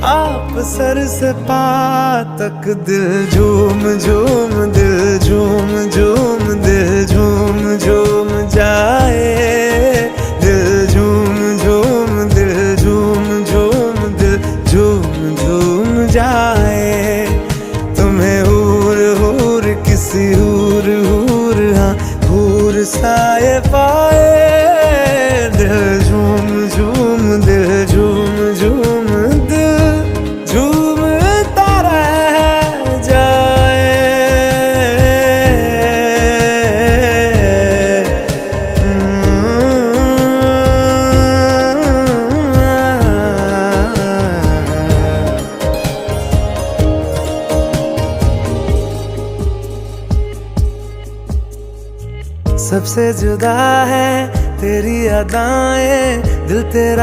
आप सर से पा तक दिल झूम झूम, दिल झूम झूम, दिल झूम झूम जाए, दिल झूम झूम, दिल झूम झूम, दिल झूम झूम जाए। तुम्हें हूर हूर किसी हूर हूर, हाँ हूर साए पाए, दिल झूम झूम, दिल झूम झूम, दिल झूमता रह जाए। सबसे जुदा है तेरी अदाएं, दिल तेरा